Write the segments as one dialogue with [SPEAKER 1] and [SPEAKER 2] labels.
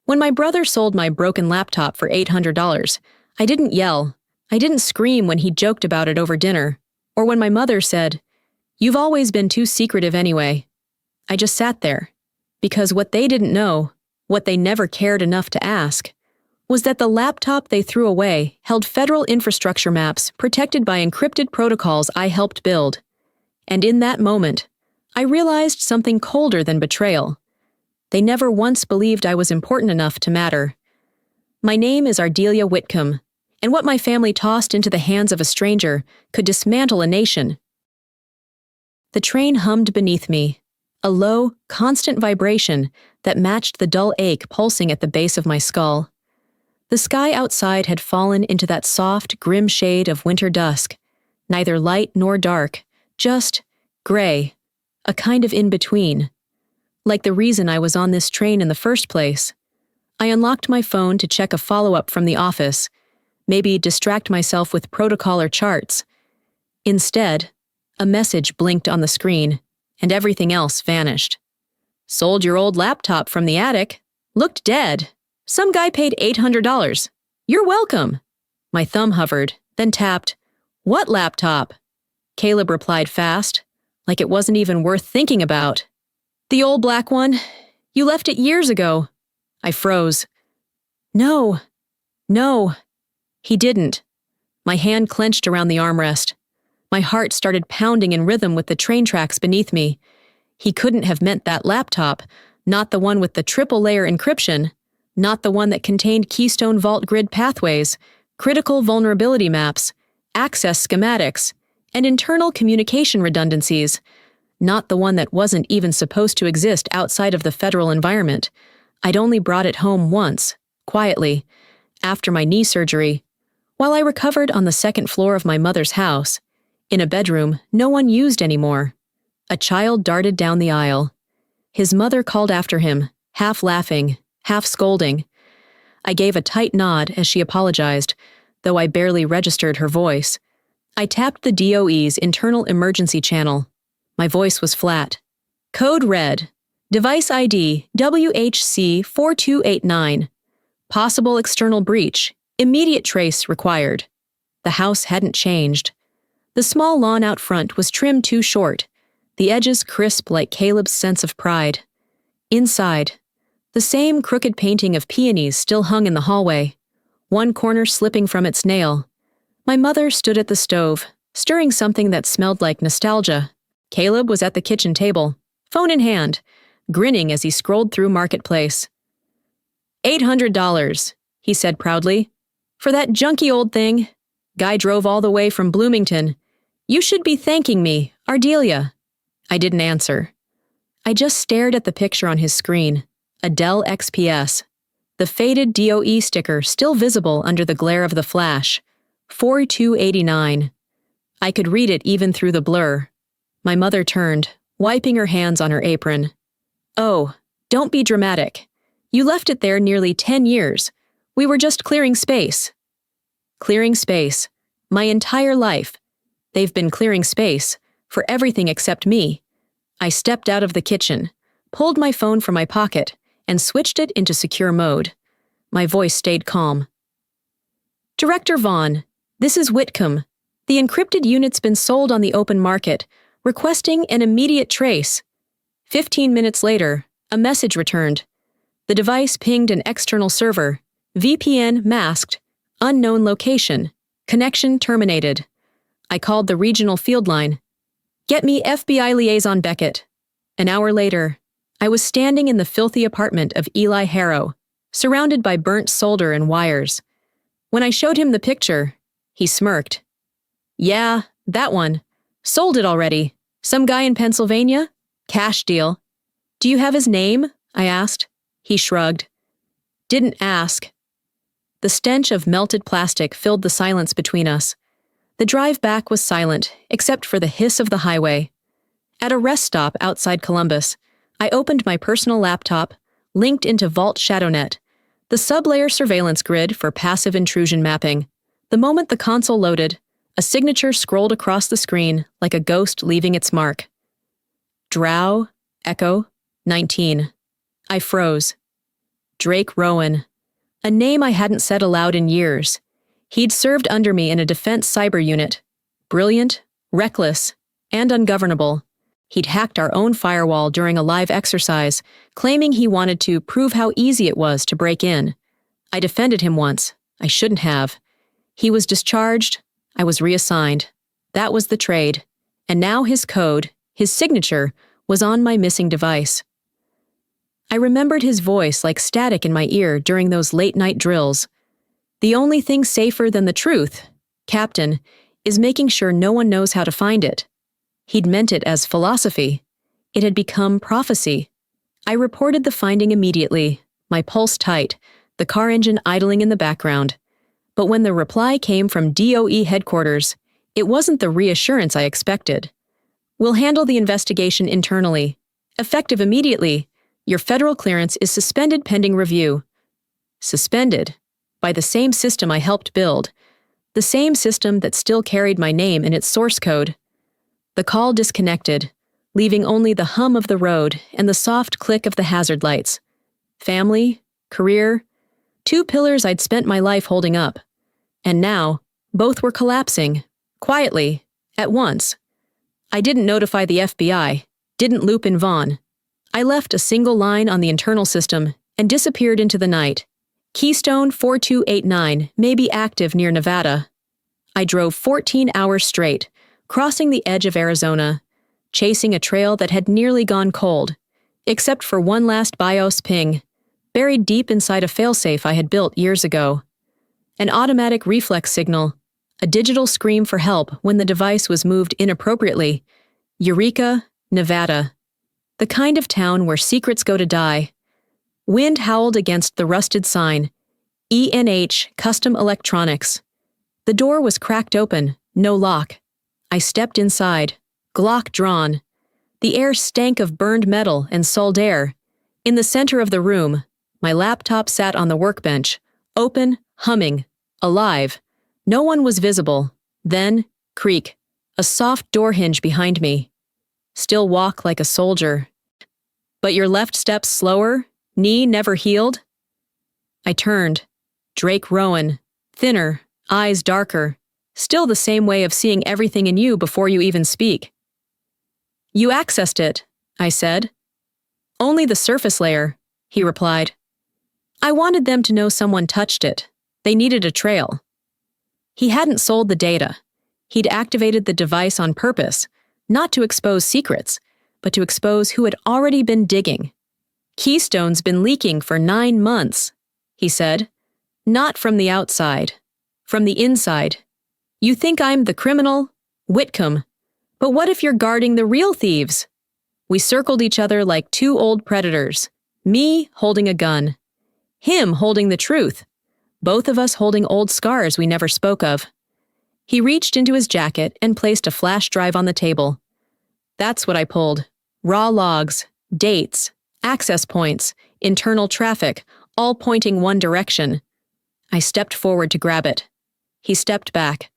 [SPEAKER 1] When my brother sold my broken laptop for $800, I didn't yell. I didn't scream when he joked about it over dinner, or when my mother said, "You've always been too secretive anyway." I just sat there, because what they didn't know, what they never cared enough to ask, was that the laptop they threw away held federal infrastructure maps protected by encrypted protocols I helped build. And in that moment, I realized something colder than betrayal. They never once believed I was important enough to matter. My name is Ardelia Whitcomb, and what my family tossed into the hands of a stranger could dismantle a nation. The train hummed beneath me, a low, constant vibration that matched the dull ache pulsing at the base of my skull. The sky outside had fallen into that soft, grim shade of winter dusk, neither light nor dark, just gray, a kind of in-between. Like the reason I was on this train in the first place. I unlocked my phone to check a follow-up from the office, maybe distract myself with protocol or charts. Instead, a message blinked on the screen, and everything else vanished. "Sold your old laptop from the attic. Looked dead. Some guy paid $800. You're welcome." My thumb hovered, then tapped. "What laptop?" Caleb replied fast, like it wasn't even worth thinking about. "The old black one. You left it years ago." I froze. No. He didn't. My hand clenched around the armrest. My heart started pounding in rhythm with the train tracks beneath me. He couldn't have meant that laptop, not the one with the triple-layer encryption, not the one that contained Keystone Vault grid pathways, critical vulnerability maps, access schematics, and internal communication redundancies, not the one that wasn't even supposed to exist outside of the federal environment. I'd only brought it home once, quietly, after my knee surgery, while I recovered on the second floor of my mother's house, in a bedroom no one used anymore. A child darted down the aisle. His mother called after him, half laughing, half scolding. I gave a tight nod as she apologized, though I barely registered her voice. I tapped the DOE's internal emergency channel. My voice was flat. "Code red. Device ID WHC4289. Possible external breach. Immediate trace required." The house hadn't changed. The small lawn out front was trimmed too short, the edges crisp like Caleb's sense of pride. Inside, the same crooked painting of peonies still hung in the hallway, one corner slipping from its nail. My mother stood at the stove, stirring something that smelled like nostalgia. Caleb was at the kitchen table, phone in hand, grinning as he scrolled through Marketplace. $800, he said proudly. "For that junky old thing. Guy drove all the way from Bloomington. You should be thanking me, Ardelia." I didn't answer. I just stared at the picture on his screen, a Dell XPS, the faded DOE sticker still visible under the glare of the flash. 4289. I could read it even through the blur. My mother turned, wiping her hands on her apron. "Oh, don't be dramatic. You left it there nearly 10 years. We were just clearing space." Clearing space. My entire life. They've been clearing space, for everything except me. I stepped out of the kitchen, pulled my phone from my pocket, and switched it into secure mode. My voice stayed calm. "Director Vaughn, this is Whitcomb. The encrypted unit's been sold on the open market, requesting an immediate trace." 15 minutes later, a message returned. The device pinged an external server. VPN masked. Unknown location. Connection terminated. I called the regional field line. "Get me FBI liaison Beckett." An hour later, I was standing in the filthy apartment of Eli Harrow, surrounded by burnt solder and wires. When I showed him the picture, he smirked. "Yeah, that one. Sold it already. Some guy in Pennsylvania? Cash deal." "Do you have his name?" I asked. He shrugged. "Didn't ask." The stench of melted plastic filled the silence between us. The drive back was silent, except for the hiss of the highway. At a rest stop outside Columbus, I opened my personal laptop, linked into Vault ShadowNet, the sub-layer surveillance grid for passive intrusion mapping. The moment the console loaded, a signature scrolled across the screen like a ghost leaving its mark. Drow, Echo, 19. I froze. Drake Rowan. A name I hadn't said aloud in years. He'd served under me in a defense cyber unit. Brilliant, reckless, and ungovernable. He'd hacked our own firewall during a live exercise, claiming he wanted to prove how easy it was to break in. I defended him once. I shouldn't have. He was discharged. I was reassigned. That was the trade. And now his code, his signature, was on my missing device. I remembered his voice like static in my ear during those late-night drills. The only thing safer than the truth, Captain, is making sure no one knows how to find it. He'd meant it as philosophy. It had become prophecy. I reported the finding immediately, my pulse tight, the car engine idling in the background. But when the reply came from DOE headquarters, it wasn't the reassurance I expected. We'll handle the investigation internally. Effective immediately. Your federal clearance is suspended pending review. Suspended? By the same system I helped build. The same system that still carried my name in its source code. The call disconnected, leaving only the hum of the road and the soft click of the hazard lights. Family, career, two pillars I'd spent my life holding up. And now, both were collapsing, quietly, at once. I didn't notify the FBI, didn't loop in Vaughn. I left a single line on the internal system and disappeared into the night. Keystone 4289 may be active near Nevada. I drove 14 hours straight, crossing the edge of Arizona, chasing a trail that had nearly gone cold, except for one last BIOS ping, buried deep inside a failsafe I had built years ago. An automatic reflex signal, a digital scream for help when the device was moved inappropriately. Eureka, Nevada. The kind of town where secrets go to die. Wind howled against the rusted sign. ENH Custom Electronics. The door was cracked open, no lock. I stepped inside, Glock drawn. The air stank of burned metal and sold air. In the center of the room, my laptop sat on the workbench, open, humming, alive. No one was visible. Then, creak, a soft door hinge behind me. Still walk like a soldier. But your left step slower, knee never healed? I turned. Drake Rowan, thinner, eyes darker, still the same way of seeing everything in you before you even speak. You accessed it, I said. Only the surface layer, he replied. I wanted them to know someone touched it. They needed a trail. He hadn't sold the data. He'd activated the device on purpose, not to expose secrets, but to expose who had already been digging. Keystone's been leaking for 9 months, he said. Not from the outside, from the inside. You think I'm the criminal? Whitcomb. But what if you're guarding the real thieves? We circled each other like two old predators, me holding a gun, him holding the truth, both of us holding old scars we never spoke of. He reached into his jacket and placed a flash drive on the table. That's what I pulled. Raw logs, dates, access points, internal traffic, all pointing one direction. I stepped forward to grab it. He stepped back.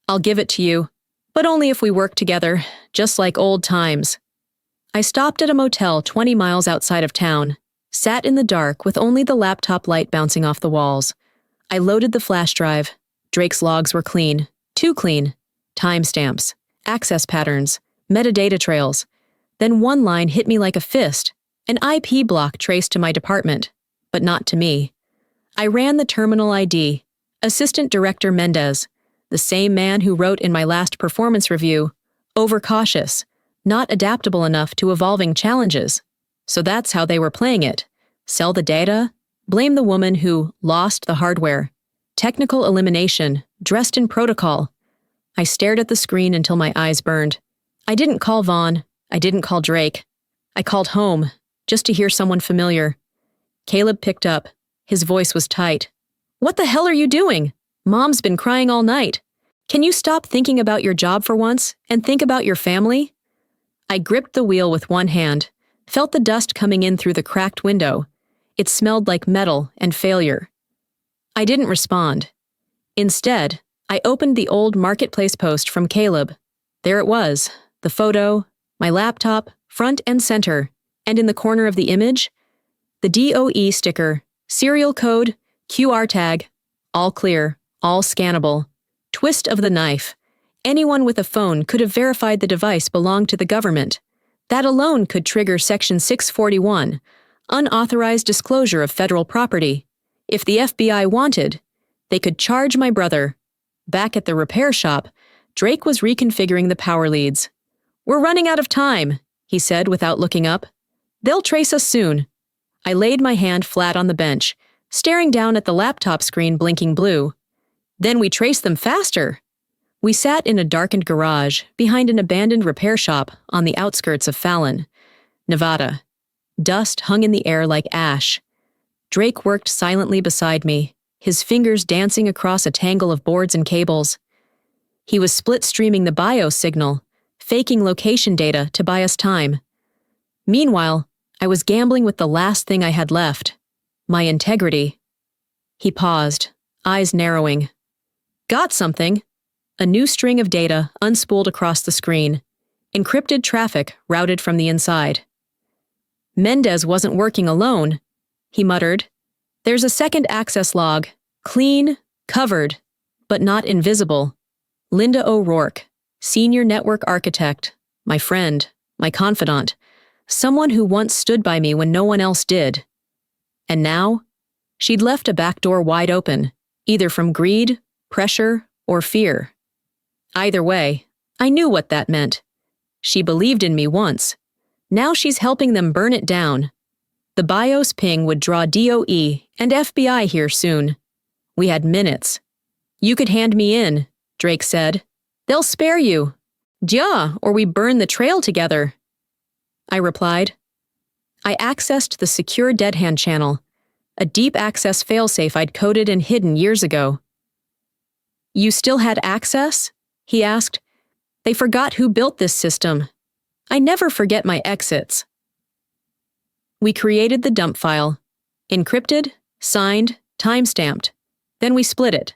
[SPEAKER 1] I'll give it to you, but only if we work together, just like old times. I stopped at a motel 20 miles outside of town, sat in the dark with only the laptop light bouncing off the walls. I loaded the flash drive. Drake's logs were clean, too clean. Timestamps, access patterns, metadata trails. Then one line hit me like a fist, an IP block traced to my department, but not to me. I ran the terminal ID, Assistant Director Mendez, the same man who wrote in my last performance review, overcautious, not adaptable enough to evolving challenges. So that's how they were playing it. Sell the data, blame the woman who lost the hardware. Technical elimination, dressed in protocol. I stared at the screen until my eyes burned. I didn't call Vaughn. I didn't call Drake. I called home, just to hear someone familiar. Caleb picked up. His voice was tight. What the hell are you doing? Mom's been crying all night. Can you stop thinking about your job for once and think about your family? I gripped the wheel with one hand, felt the dust coming in through the cracked window. It smelled like metal and failure. I didn't respond. Instead, I opened the old marketplace post from Caleb. There it was, the photo, my laptop, front and center, and in the corner of the image, the DOE sticker, Serial code, QR tag, all clear, all scannable. Twist of the knife. Anyone with a phone could have verified the device belonged to the government. That alone could trigger Section 641, unauthorized disclosure of federal property. If the FBI wanted, they could charge my brother. Back at the repair shop, Drake was reconfiguring the power leads. "We're running out of time," he said without looking up. "They'll trace us soon." I laid my hand flat on the bench, staring down at the laptop screen blinking blue. "Then we trace them faster." We sat in a darkened garage behind an abandoned repair shop on the outskirts of Fallon, Nevada. Dust hung in the air like ash. Drake worked silently beside me, his fingers dancing across a tangle of boards and cables. He was split-streaming the BIOS signal, faking location data to buy us time. Meanwhile, I was gambling with the last thing I had left, my integrity. He paused, eyes narrowing. "Got something." A new string of data unspooled across the screen, encrypted traffic routed from the inside. "Mendez wasn't working alone," he muttered. "There's a second access log, clean, covered, but not invisible. Linda O'Rourke, senior network architect, my friend, my confidant, someone who once stood by me when no one else did. And now, she'd left a back door wide open, either from greed, pressure, or fear. Either way, I knew what that meant. She believed in me once. Now she's helping them burn it down. The BIOS ping would draw DOE and FBI here soon. We had minutes. "You could hand me in," Drake said. "They'll spare you. Yeah, or we burn the trail together." I replied. I accessed the secure deadhand channel, a deep access failsafe I'd coded and hidden years ago. "You still had access?" he asked. "They forgot who built this system. I never forget my exits." We created the dump file, encrypted, signed, time-stamped. Then we split it.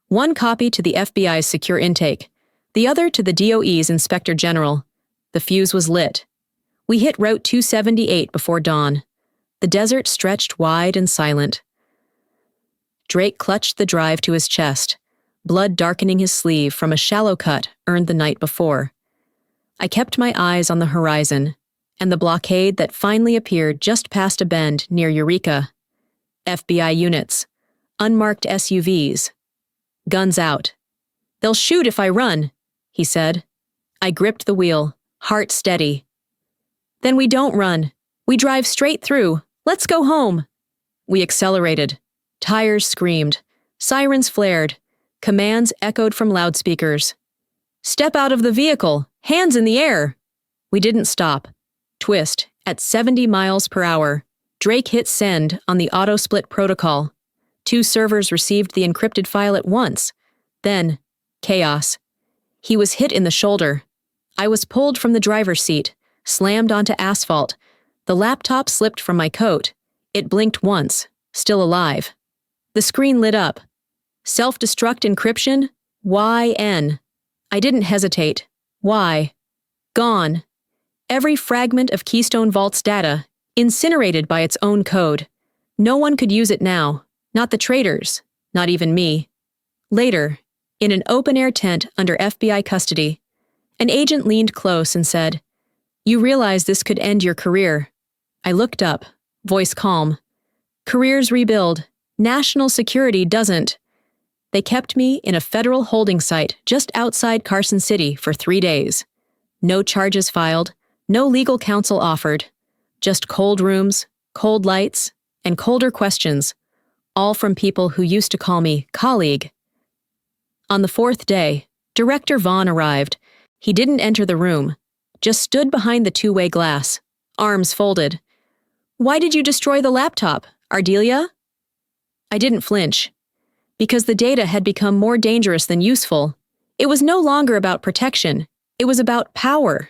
[SPEAKER 1] One copy to the FBI's secure intake, the other to the DOE's Inspector General. The fuse was lit. We hit Route 278 before dawn. The desert stretched wide and silent. Drake clutched the drive to his chest, blood darkening his sleeve from a shallow cut earned the night before. I kept my eyes on the horizon, and the blockade that finally appeared just past a bend near Eureka. FBI units, unmarked SUVs, guns out. "They'll shoot if I run," he said. I gripped the wheel, heart steady. "Then we don't run. We drive straight through. Let's go home." We accelerated. Tires screamed. Sirens flared. Commands echoed from loudspeakers. "Step out of the vehicle. Hands in the air." We didn't stop. Twist, at 70 miles per hour. Drake hit send on the auto-split protocol. 2 servers received the encrypted file at once. Then, chaos. He was hit in the shoulder. I was pulled from the driver's seat, slammed onto asphalt. The laptop slipped from my coat. It blinked once, still alive. The screen lit up. Self-destruct encryption? YN. I didn't hesitate. Why? Gone. Every fragment of Keystone Vault's data, incinerated by its own code. No one could use it now. Not the traitors. Not even me. Later, in an open-air tent under FBI custody, an agent leaned close and said, "You realize this could end your career." I looked up, voice calm. "Careers rebuild. National security doesn't." They kept me in a federal holding site just outside Carson City for 3 days. No charges filed, no legal counsel offered. Just cold rooms, cold lights, and colder questions, all from people who used to call me colleague. On the 4th day, Director Vaughn arrived. He didn't enter the room, just stood behind the two-way glass, arms folded. "Why did you destroy the laptop, Ardelia?" I didn't flinch. Because the data had become more dangerous than useful. It was no longer about protection. It was about power.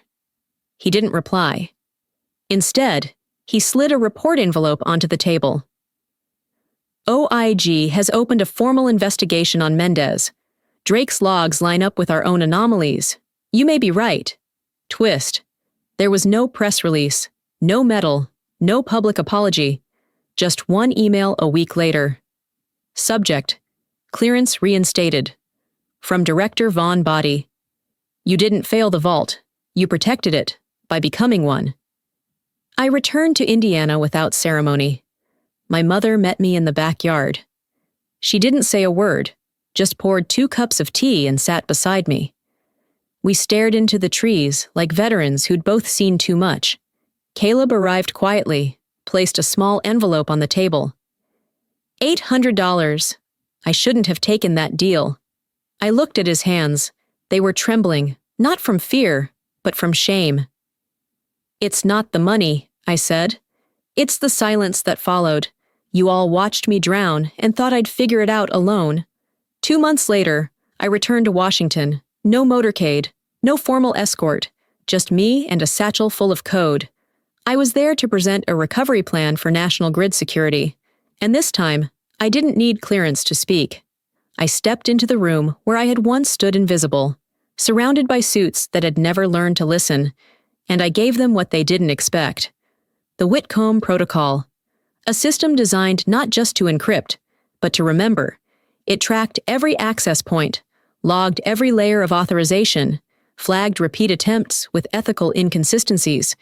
[SPEAKER 1] He didn't reply. Instead, he slid a report envelope onto the table. "OIG has opened a formal investigation on Mendez. Drake's logs line up with our own anomalies. You may be right." Twist. There was no press release, no medal, no public apology. Just one email a week later. Subject: Clearance reinstated. From Director Vaughn Body. You didn't fail the vault. You protected it by becoming one. I returned to Indiana without ceremony. My mother met me in the backyard. She didn't say a word, just poured 2 cups of tea and sat beside me. We stared into the trees like veterans who'd both seen too much. Caleb arrived quietly, placed a small envelope on the table. $800. I shouldn't have taken that deal. I looked at his hands. They were trembling, not from fear, but from shame. It's not the money, I said. It's the silence that followed. You all watched me drown and thought I'd figure it out alone. 2 months later, I returned to Washington. No motorcade, no formal escort, just me and a satchel full of code. I was there to present a recovery plan for national grid security. And this time, I didn't need clearance to speak. I stepped into the room where I had once stood invisible, surrounded by suits that had never learned to listen, and I gave them what they didn't expect. The Whitcomb Protocol. A system designed not just to encrypt, but to remember. It tracked every access point, logged every layer of authorization, flagged repeat attempts with ethical inconsistencies.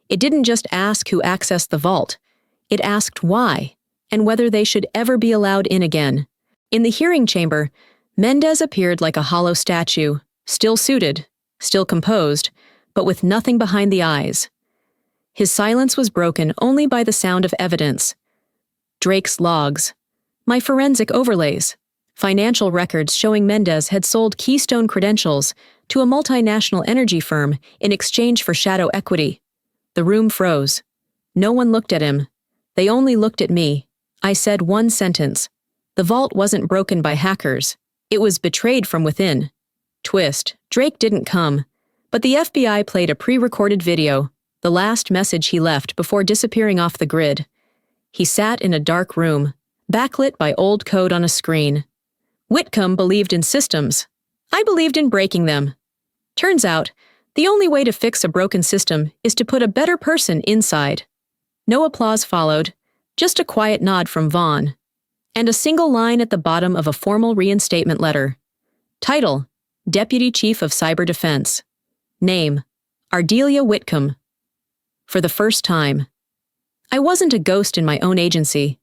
[SPEAKER 1] It didn't just ask who accessed the vault. It asked why, and whether they should ever be allowed in again. In the hearing chamber, Mendez appeared like a hollow statue, still suited, still composed, but with nothing behind the eyes. His silence was broken only by the sound of evidence. Drake's logs, my forensic overlays, financial records showing Mendez had sold Keystone credentials to a multinational energy firm in exchange for shadow equity. The room froze. No one looked at him. They only looked at me. I said one sentence. The vault wasn't broken by hackers. It was betrayed from within. Twist. Drake didn't come, but the FBI played a pre-recorded video, the last message he left before disappearing off the grid. He sat in a dark room, backlit by old code on a screen. Whitcomb believed in systems. I believed in breaking them. Turns out, the only way to fix a broken system is to put a better person inside. No applause followed, just a quiet nod from Vaughn, and a single line at the bottom of a formal reinstatement letter. Title: Deputy Chief of Cyber Defense. Name: Ardelia Whitcomb. For the first time. I wasn't a ghost in my own agency.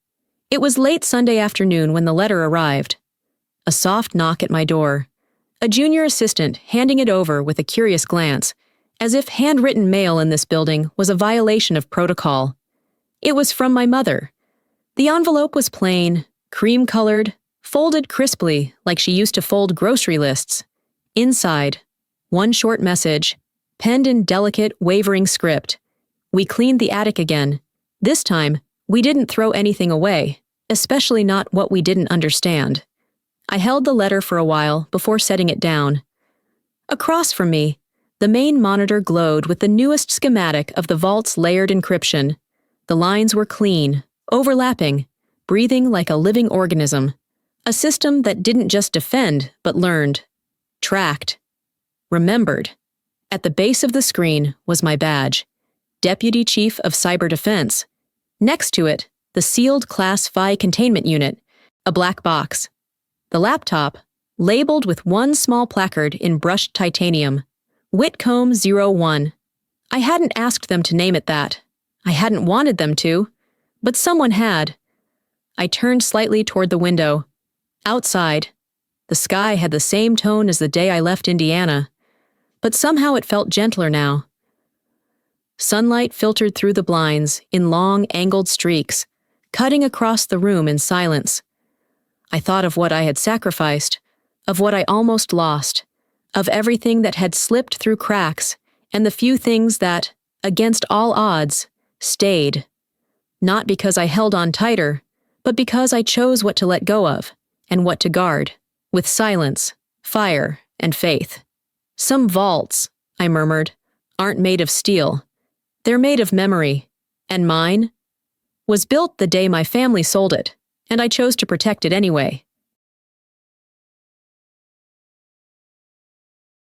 [SPEAKER 1] It was late Sunday afternoon when the letter arrived. A soft knock at my door. A junior assistant handing it over with a curious glance, as if handwritten mail in this building was a violation of protocol. It was from my mother. The envelope was plain, cream-colored, folded crisply like she used to fold grocery lists. Inside, one short message, penned in delicate, wavering script. We cleaned the attic again. This time, we didn't throw anything away, especially not what we didn't understand. I held the letter for a while before setting it down. Across from me, the main monitor glowed with the newest schematic of the vault's layered encryption. The lines were clean, overlapping, breathing like a living organism. A system that didn't just defend, but learned, tracked, remembered. At the base of the screen was my badge, Deputy Chief of Cyber Defense. Next to it, the sealed Class Phi containment unit, a black box. The laptop, labeled with one small placard in brushed titanium, Whitcomb 01. I hadn't asked them to name it that. I hadn't wanted them to, but someone had. I turned slightly toward the window. Outside, the sky had the same tone as the day I left Indiana, but somehow it felt gentler now. Sunlight filtered through the blinds in long, angled streaks, cutting across the room in silence. I thought of what I had sacrificed, of what I almost lost, of everything that had slipped through cracks, and the few things that, against all odds, stayed. Not because I held on tighter, but because I chose what to let go of, and what to guard, with silence, fire, and faith. Some vaults, I murmured, aren't made of steel. They're made of memory, and mine was built the day my family sold it, and I chose to protect it anyway.